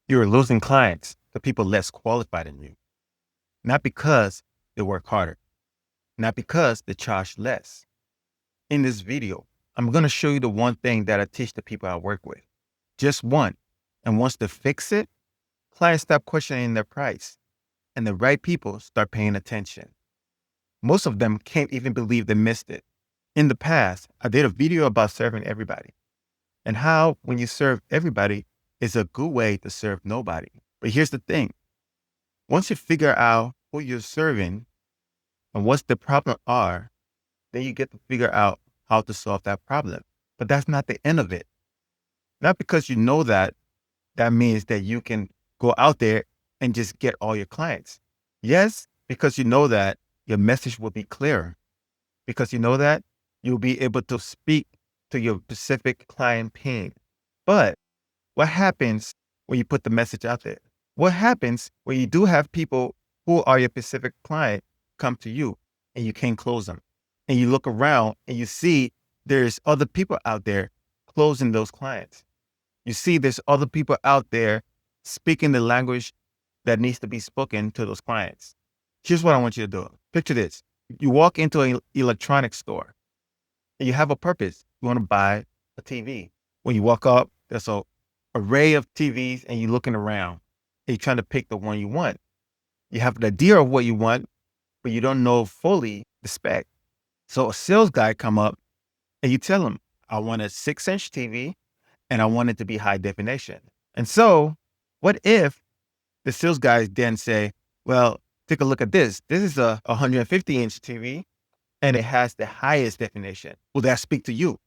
You're losing clients to people less qualified than you, not because they work harder, not because they charge less. In this video, I'm going to show you the one thing that I teach the people I work with. Just one. And once they fix it, clients stop questioning their price and the right people start paying attention. Most of them can't even believe they missed it. In the past, I did a video about serving everybody and how when you serve everybody, it's a good way to serve nobody. But here's the thing. Once you figure out who you're serving and what's the problem are, then you get to figure out how to solve that problem. But that's not the end of it. Not because you know that, that means that you can go out there and just get all your clients. Yes, because you know that your message will be clearer. Because you know that you'll be able to speak to your specific client pain. But what happens when you put the message out there? What happens when you do have people who are your specific client come to you and you can't close them? And you look around and you see there's other people out there closing those clients. You see there's other people out there speaking the language that needs to be spoken to those clients. Here's what I want you to do. Picture this. You walk into an electronics store and you have a purpose. You want to buy a TV. When you walk up, there's an array of TVs and you're looking around and you're trying to pick the one you want. You have an idea of what you want, but you don't know fully the spec. So a sales guy come up and you tell him, I want a 6-inch TV and I want it to be high definition. And so what if the sales guys then say, well, take a look at this. This is a 150-inch TV and it has the highest definition. Will that speak to you?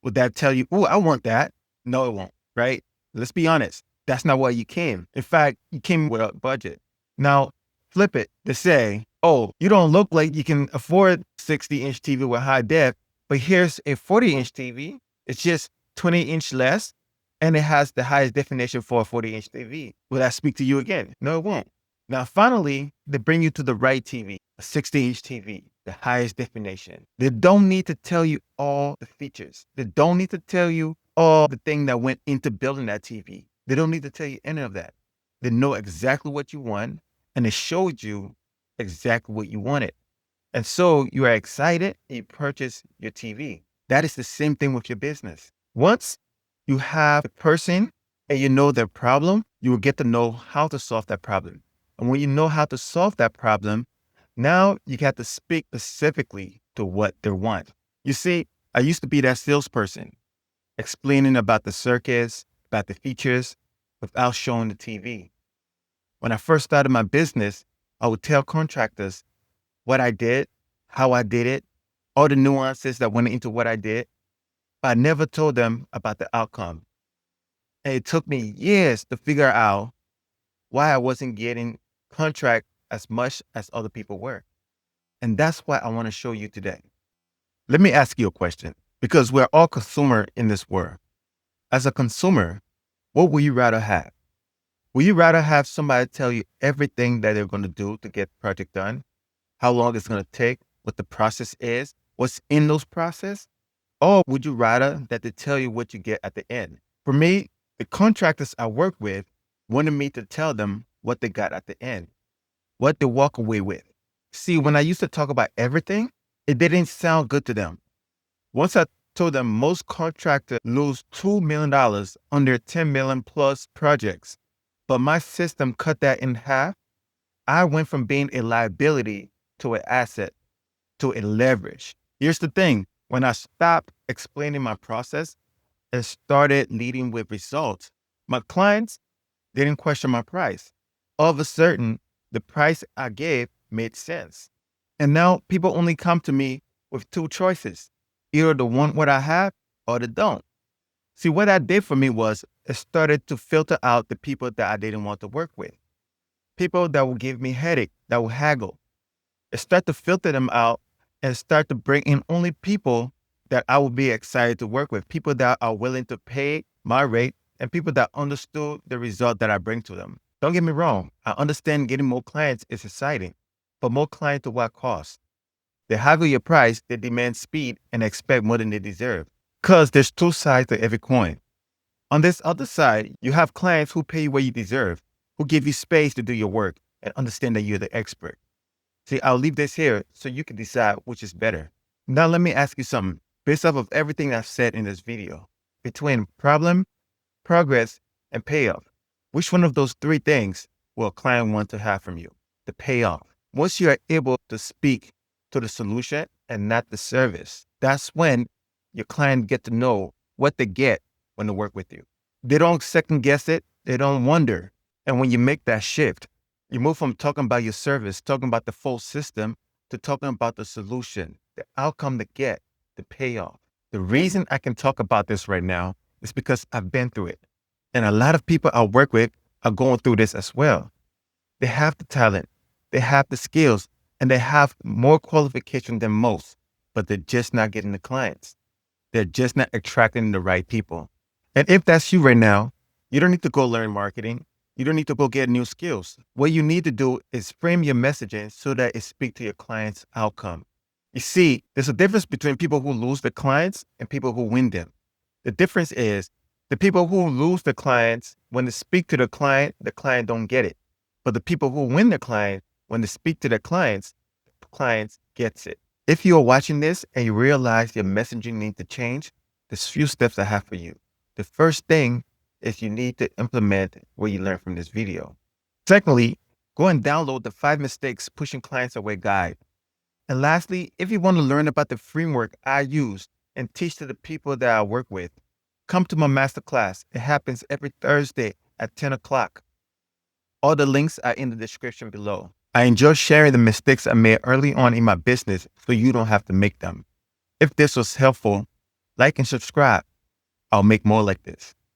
Would that tell you, oh, I want that? No, it won't, right? Let's be honest. That's not why you came. In fact, you came with a budget. Now, flip it to say, oh, you don't look like you can afford 60-inch TV with high def, but here's a 40-inch TV. It's just 20-inch less, and it has the highest definition for a 40-inch TV. Will that speak to you again? No, it won't. Now, finally, they bring you to the right TV, a 60-inch TV, the highest definition. They don't need to tell you all the features. They don't need to tell you all the thing that went into building that TV. They don't need to tell you any of that. They know exactly what you want, and they showed you exactly what you wanted. And so you are excited and you purchase your TV. That is the same thing with your business. Once you have a person and you know their problem, you will get to know how to solve that problem. And when you know how to solve that problem, now you have to speak specifically to what they want. You see, I used to be that salesperson, explaining about the circus, about the features, without showing the TV. When I first started my business, I would tell contractors what I did, how I did it, all the nuances that went into what I did, but I never told them about the outcome. And it took me years to figure out why I wasn't getting contract as much as other people were. And that's what I want to show you today. Let me ask you a question, because we're all consumer in this world. As a consumer, what would you rather have? Would you rather have somebody tell you everything that they're going to do to get the project done? How long it's going to take, what the process is, what's in those process? Or would you rather that they tell you what you get at the end? For me, the contractors I work with wanted me to tell them what they got at the end, what they walk away with. See, when I used to talk about everything, it didn't sound good to them. Once I told them most contractors lose $2 million on their 10 million plus projects, but my system cut that in half, I went from being a liability to an asset, to a leverage. Here's the thing. When I stopped explaining my process and started leading with results, my clients didn't question my price. All of a sudden, the price I gave made sense. And now people only come to me with two choices. Either the want what I have or they don't. See, what that did for me was it started to filter out the people that I didn't want to work with. People that will give me headache, that will haggle. It started to filter them out and start to bring in only people that I will be excited to work with, people that are willing to pay my rate and people that understood the result that I bring to them. Don't get me wrong. I understand getting more clients is exciting, but more clients at what cost? They haggle your price, they demand speed and expect more than they deserve. Because there's two sides to every coin. On this other side, you have clients who pay you what you deserve, who give you space to do your work and understand that you're the expert. See, I'll leave this here so you can decide which is better. Now, let me ask you something. Based off of everything I've said in this video, between problem, progress, and payoff, which one of those three things will a client want to have from you? The payoff. Once you are able to speak to the solution and not the service, that's when your client get to know what they get when they work with you. They don't second guess it. They don't wonder. And when you make that shift, you move from talking about your service, talking about the full system, to talking about the solution, the outcome they get, the payoff. The reason I can talk about this right now is because I've been through it. And a lot of people I work with are going through this as well. They have the talent, they have the skills, and they have more qualification than most, but they're just not getting the clients. They're just not attracting the right people. And if that's you right now, you don't need to go learn marketing. You don't need to go get new skills. What you need to do is frame your messaging so that it speaks to your client's outcome. You see, there's a difference between people who lose the clients and people who win them. The difference is the people who lose the clients, when they speak to the client don't get it. But the people who win the client, when they speak to the clients gets it. If you are watching this and you realize your messaging needs to change, there's few steps I have for you. The first thing is you need to implement what you learned from this video. Secondly, go and download the 5 Mistakes Pushing Clients Away guide. And lastly, if you want to learn about the framework I use and teach to the people that I work with, come to my masterclass. It happens every Thursday at 10 o'clock. All the links are in the description below. I enjoy sharing the mistakes I made early on in my business so you don't have to make them. If this was helpful, like and subscribe. I'll make more like this.